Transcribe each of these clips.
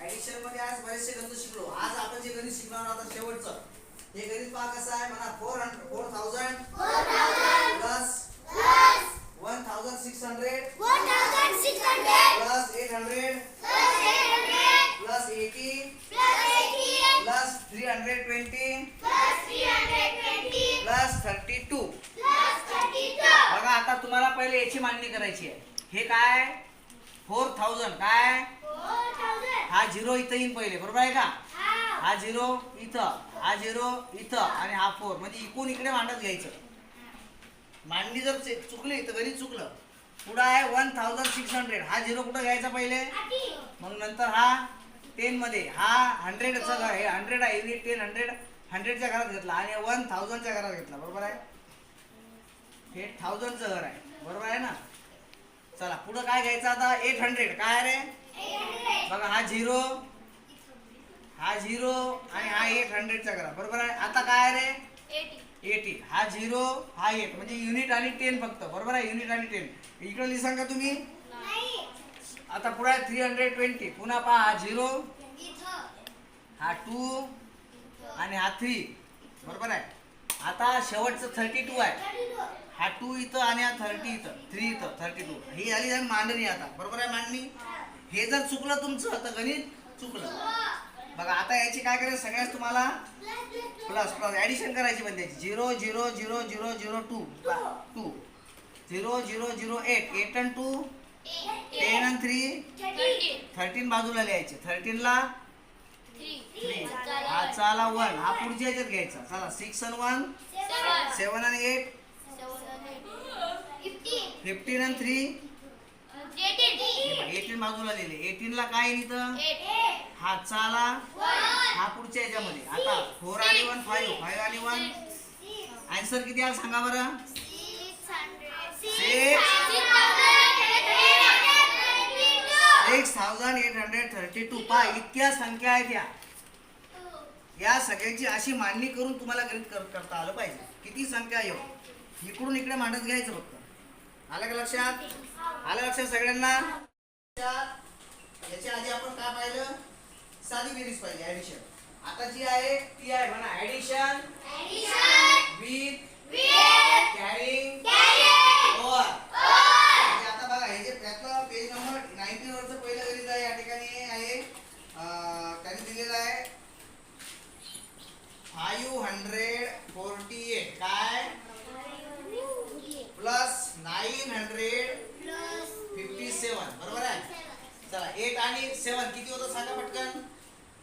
Addition मध्ये आज बरेचसे गणित शिकलो. आज आपण जे गणित शिकणार आहोत आता शेवटचं हे गणित पहा कसं आहे. म्हणा 4000 plus 1600 plus 800 plus 80 plus 320 plus 32. बघा आता तुम्हाला पहिले याची मांडणी करायची आहे. हे काय 4000 काय हा झिरो इथं येईन पहिले, बरोबर आहे का. हा झिरो इथं, हा झिरो इथं आणि हा 4 म्हणजे इकडून इकडे मांडत घ्यायचं. मांडणी जर चुकली तर गणित चुकलं. पुढं आहे 1600. हा झिरो कुठं घ्यायचा पहिले, मग नंतर हा 10 मध्ये हा 100 चा घर आहे. 100 आहे युनिट 10 100 च्या घरात घेतला आणि 1000 च्या घरात घेतला, बरोबर आहे. हे 1000 चं घर आहे, बरोबर आहे ना. चला पुढं काय घ्यायचं आता 800 काय रे बघा. हा झिरो आणि हा 800 च्या घरात, बरोबर आहे. आता काय रे 80. हा झिरो हा 8 म्हणजे युनिट आणि 10 फक्त, बरोबर आहे. युनिट आणि 10 इकडे लिहा सांगा तुम्ही. आता पुढे 320 पुन्हा पहा. हा झिरो हा 2 आणि हा 3, बरोबर आहे. आता शेवटचं 32 आहे. हा 2 इथं आणि हा 30 इथं 3 इथं 32. ही आली आहे मांडणी आता, बरोबर आहे मांडणी. हे जर चुकलं तुमचं तर गणित चुकलं. बघा आता याची काय करायचं सगळ्यात तुम्हाला प्लस ऍडिशन करायची पण त्याची 0 0 0 0 0 2 2 0 0 0 8 8 and 2 10 and 3 13 बाजूला लिहायचे. 13 ला 3 हा चाला 1 हा पुढच्या ह्याच्यात घ्यायचा. चला 6 and 1 7 and 8 15 and 3 18 बाजूला लिहिले. 18 ला काय इथं हा चाला हा पुढच्या ह्याच्यामध्ये. आता 4 आणि 1 5 5 आणि 1 आन्सर किती आला सांगा बरं. 6832. पहा इतक्या संख्या आहेत या सगळ्यांची अशी मांडणी करून तुम्हाला गणित करता आलं पाहिजे. किती संख्या येऊ इकडून इकडे मांडत घ्यायचं फक्त. आलं का लक्षात. आलं लक्षात सगळ्यांना. याच्या आधी आपण काय पाहिलं साधी बेरीज पाहिली ऍडिशन. आता जी आहे ती आहे म्हणा ऍडिशन विथ कॅरिंग ओव्हर. आता बघा हे जे त्यातलं पेज नंबर 19 वरचं पहिलं गणित आहे. या ठिकाणी आहे त्यांनी दिलेलं आहे 548 काय प्लस 957, बरोबर आहे. चला 8 आणि 7 किती होतं सांगा पटकन.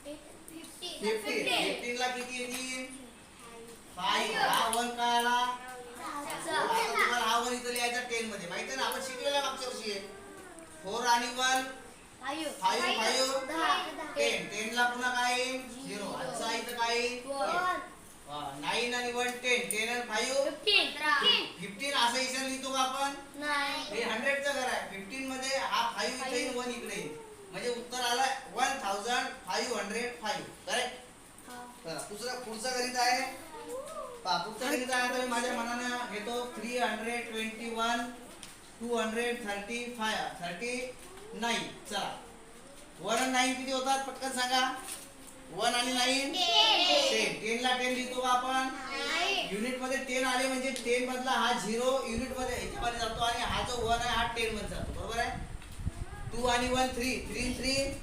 15 15 ला किती येतील 5. हा 1 काय आला. आता तुम्हाला हा 1 इथं लिहायचा 10 मध्ये माहिती आहे ना आपण शिकलेला मागच्या वर्षी. 4 आणि 1 5 5 10 10 ला पुन्हा काय येईल 0. आजचा इथं काय येईल 9 आणि 1 10 10 आणि 5 15 असं इथं लिहितो का आपण. हे 100 चं घर आहे. 15 मध्ये हा 5 इथे येईल 1 इकडे येईल म्हणजे उत्तर आलं 1505. करेक्ट. चला पुढचं गणित आहे पहा. पुढचं गणित आहे आता मी माझ्या मनानं घेतो 321 235 39. चला 1 आणि 9 किती होतात पटकन सांगा. 1 आणि 9 10 10 ला 10 लिहितो का आपण. युनिट मध्ये 10 आले म्हणजे 10 मधला हा 0 युनिट मध्ये ह्याच्यामध्ये जातो आणि हा जो 1 आहे हा 10 मध्ये जातो, बरोबर आहे. 2 आणि 1 3 3 3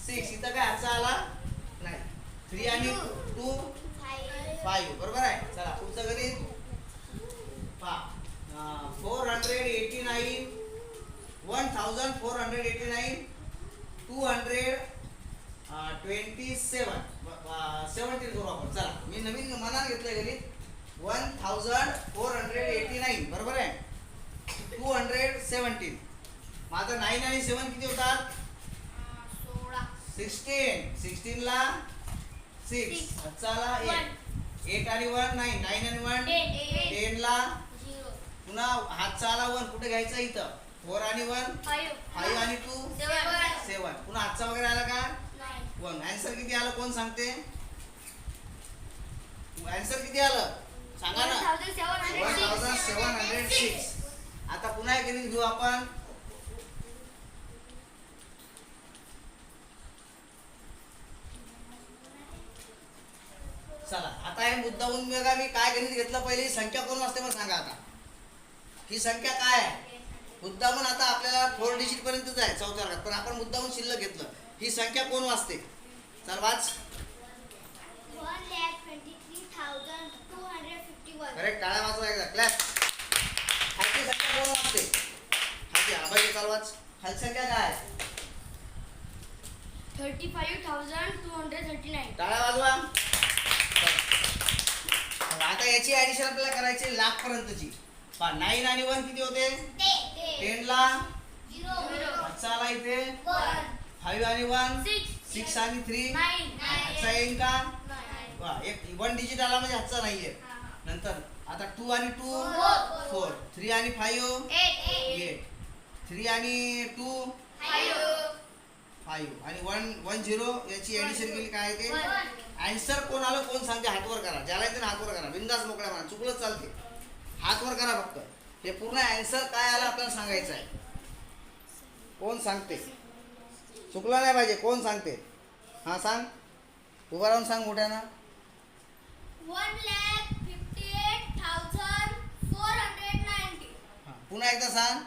6 इथं काय हाचा आला नाही. 3 आणि 2 5, बरोबर आहे. चला पुढचं गणित पहा 489 1489 227 17 करू आपण. चला मी नवीन मनात घेतलंय गणित 1489, बरोबर आहे. 217 माझा 9 आणि 7 किती होतात 16 16 ला 6 चला 8 आणि 1 9 9 आणि 1 10 ला पुन्हा हातचा आला 1 कुठे घ्यायचा इथं 4 आणि 1 5 आणि 2 7 पुन्हा हातचा वगैरे आला का 1. आन्सर किती आलं कोण सांगते. आन्सर किती आलं सांगा ना 1706. आता पुन्हा एक गणित घेऊ आपण चला आता हे मुद्दाहून बघा, मी काय गणित घेतलं पहिले, ही संख्या कोण वाजते मग सांगा आता. ही संख्या काय आहे मुद्दाहून, आता आपल्याला 4 डिजिट पर्यंतच आहे चौथ्या वर्गात, पण आपण मुद्दाहून शिल्लक घेतलं. ही संख्या कोण वाजते? चल वाच. 1,23,251. करेक्ट. टाळ्या वाजवा एकदा, क्लॅप. खालची संख्या कोण वाजते? खालची आभारी. चाल वाच. खालची संख्या काय आहे? 35,239. टाळ्या वाजवा. आता याची ऍडिशन आपल्याला करायची लाख पर्यंतची. 9 आणि 1 किती होते? 10 ला 5 आला इथे. 5 आणि 1 6 आणि 3 हातचा येईल का? एक 1 डिजिट आला म्हणजे हातचा नाहीये. नंतर आता 2 आणि 2 4, 3 आणि 5 8, 3 आणि 2 5 आणि 1 0. याची ऍडिशन केली काय ते? आन्सर कोण आलं कोण सांगते? हातवर करा. ज्याला येते ना हातवर करा. बिंदास मोकळ्या म्हणा, चुकलं चालते, हातवर करा फक्त. हे पूर्ण आन्सर काय आला आपल्याला सांगायचं आहे. कोण सांगते? चुकलं नाही पाहिजे. कोण सांगते? हा सांग, उभा राहून सांग मोठ्यानं. 1,58,490. पुन्हा एकदा सांग.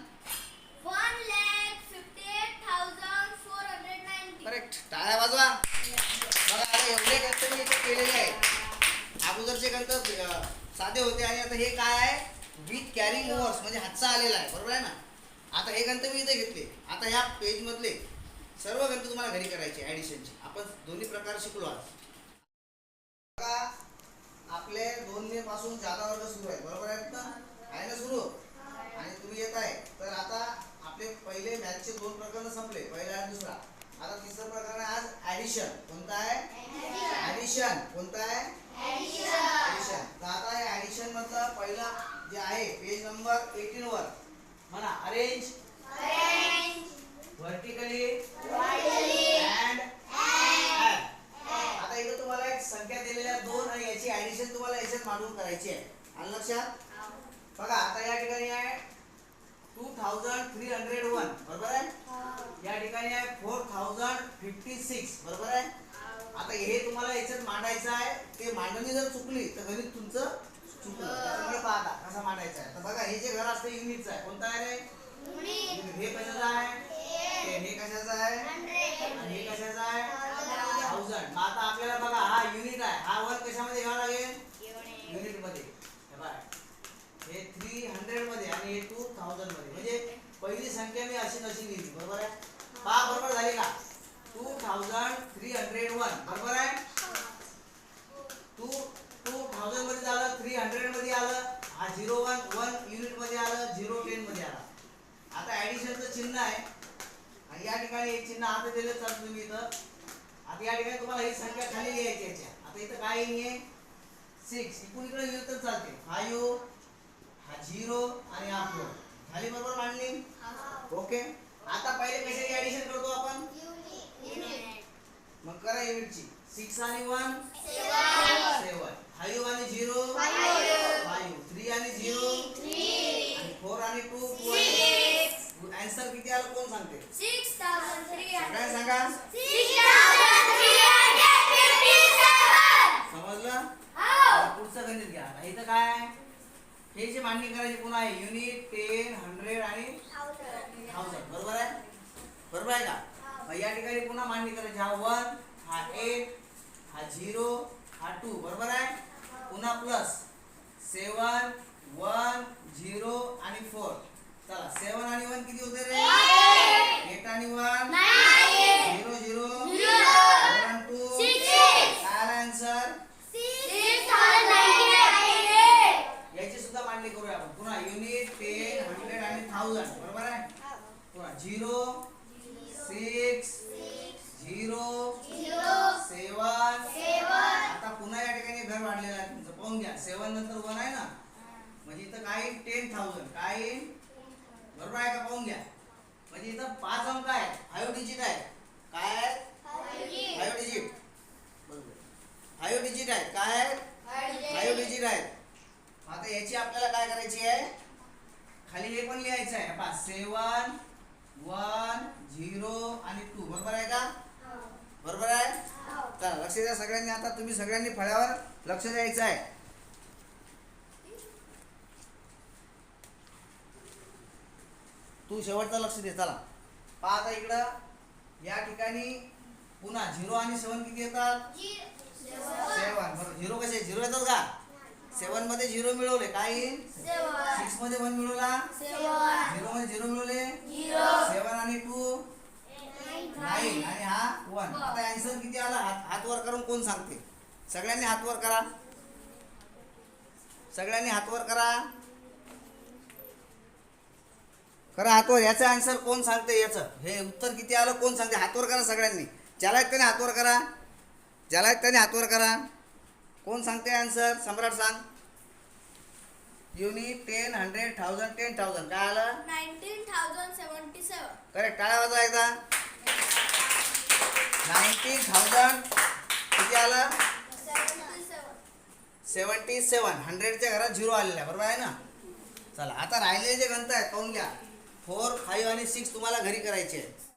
1,58,490. करेक्ट. टाळ्या वाजवा. बघा आता एवढे गणित मी इथे केलेले आहे. अगोदरचे गणित साधे होते आणि आता हे काय आहे? विथ कॅरिंग ओव्हर्स म्हणजे हातचा आलेला आहे. बरोबर आहे ना? आता हे गणित मी इथे घेतले. आता ह्या पेज मधले सर्व गणित तुम्हाला घरी करायचे ऍडिशनचे. आपण दोन्ही प्रकार शिकलो आज. बघा आपले 2 मे पासून जादा वर्ग सुरू आहे. बरोबर आहेत ना? आहे ना सुरू? आणि तुम्ही येत आहे. तर आता आपले पहिले मॅथचे 2 प्रकरण संपले, पहिला आणि दुसरा. आता तिसरं प्रकरण आहे आज ऍडिशन. कोणतं आहे? ऍडिशन. कोणतं आहे? ऍडिशन. तर आता हे ऍडिशन मधलं पहिलं जे आहे पेज नंबर 18 वर म्हणा, अरेंज व्हर्टिकली अँड ॲड. आता इथे तुम्हाला एक संख्या दिलेल्या 2 आणि याची ऍडिशन तुम्हाला याच्यात मांडून करायची आहे. आलं लक्षात? बघा आता या ठिकाणी आहे 2,301. बरोबर आहे? या ठिकाणी आहे 4,056. बरोबर आहे? आता हे तुम्हाला याच्यात मांडायचं आहे. ते मांडणी जर चुकली तर गणित तुमचं चुकलं. आता हे पाहता कसा मांडायचा आहे. तर बघा हे जे घर असतं युनिटचं आहे. कोणतं आहे रे? हे कशाचं आहे? हे कशाचं आहे? आणि हे कशाचं आहे? 1000. मग आता आपल्याला बघा हा युनिट आहे. हा 1 कशामध्ये घ्यावा लागेल? युनिट मध्ये. हे 300 मध्ये आणि हे 2000 मध्ये. म्हणजे पहिली संख्या मी अशी नशी लिहिली. बरोबर आहे? पहा बरोबर झाली का? 2,301. बरोबर आहे? 2000 मध्ये झालं, 300 मध्ये आलं, हा 01 युनिट मध्ये आलं, 010 मध्ये आला. आता ऍडिशनचं चिन्ह आहे आणि या ठिकाणी एक चिन्ह आता दिलं चालतं तुम्ही इथं. आता या ठिकाणी तुम्हाला ही संख्या खाली लिहायची याच्या. आता इथं काय आहे? 6. इकडून इकडे लिहिलं तर चालते. 5 हा 0 आणि हा 4 खाली. बरोबर मांडली? ओके. आता पहिले कशाची ऍडिशन करतो आपण? मग करा युनिटची. 6 आणि 1 7, 5 आणि 0 5, 3 आणि 0 आणि 4 आणि 2 2. आन्सर किती आलं कोण सांगते? 6,357. काय सांगा? 6,357. समजलं? पुढचं गणित घ्या. आता इथं काय आहे? हे जे मांडणी करायची पुन्हा आहे युनिट 10 100 आणि 1000. बरोबर आहे? बरोबर आहे का? मग या ठिकाणी पुन्हा मांडणी करायची. हा 1 हा 8 हा 0 हा 2. बरोबर आहे? पुन्हा प्लस 7 1 0 आणि 4. चला 7 आणि 1 किती होते रे? 8 आणि 1 0 0 4 आणि 2 काय आन्सर? याची सुद्धा मांडणी करूया आपण. पुन्हा युनिट 10 100 आणि 1000. बरोबर आहे? पुन्हा 0 6 0 7. आता पुन्हा या ठिकाणी घर वाढलेलं आहे तुमचं. पाहून घ्या. 7 नंतर 1 आहे ना, म्हणजे इथं काय 10,000 काय? बरोबर आहे का? पाहून घ्या. म्हणजे इथं 5 अंक आहेत, 5 डिजिट आहेत. काय आहेत? 5 डिजिट. बरोबर 5 डिजिट आहेत. काय आहेत? 5 डिजिट आहेत. आता याची आपल्याला काय करायची आहे? खाली हे पण लिहायचं आहे. पहा 7 1 0 आणि 2. बरोबर आहे का? बरोबर आहे. चला लक्ष द्या सगळ्यांनी. आता तुम्ही सगळ्यांनी फळ्यावर लक्ष द्यायचं आहे. तू शेवटचं लक्ष दे. चला पहा आता इकडं या ठिकाणी पुन्हा 0 आणि 7 किती येतात? 7. बरोबर. 0 कसे 0 येतात का? 7 मध्ये 0 मिळवले काय येईल? 6 मध्ये 1 मिळवला 0 मध्ये 0 मिळवले 7 आणि 2 9 आणि हा 1. आता आन्सर किती आला? हात वर करून कोण सांगते? सगळ्यांनी हात वर करा. सगळ्यांनी हात वर करा. करा हात वर. याचं आन्सर कोण सांगते? याचं हे उत्तर किती आलं कोण सांगते? हात वर करा सगळ्यांनी. ज्याला आहेत त्याने हात वर करा. ज्याला आहेत त्याने हात वर करा. कोण सांगते आन्सर? सम्राट सांग. युनिट 10 100 1000 10,000 काय आलं? 19,077. करेक्ट. टाळ्या वाजवा एकदा. 19,000 किती आलं? 77. 100च्या घरात 0 आलेला आहे. बरोबर आहे ना. चला आता राहिलेले जे गणित आहेत पाहून घ्या. 4 5 आणि 6 तुम्हाला घरी करायचे आहे.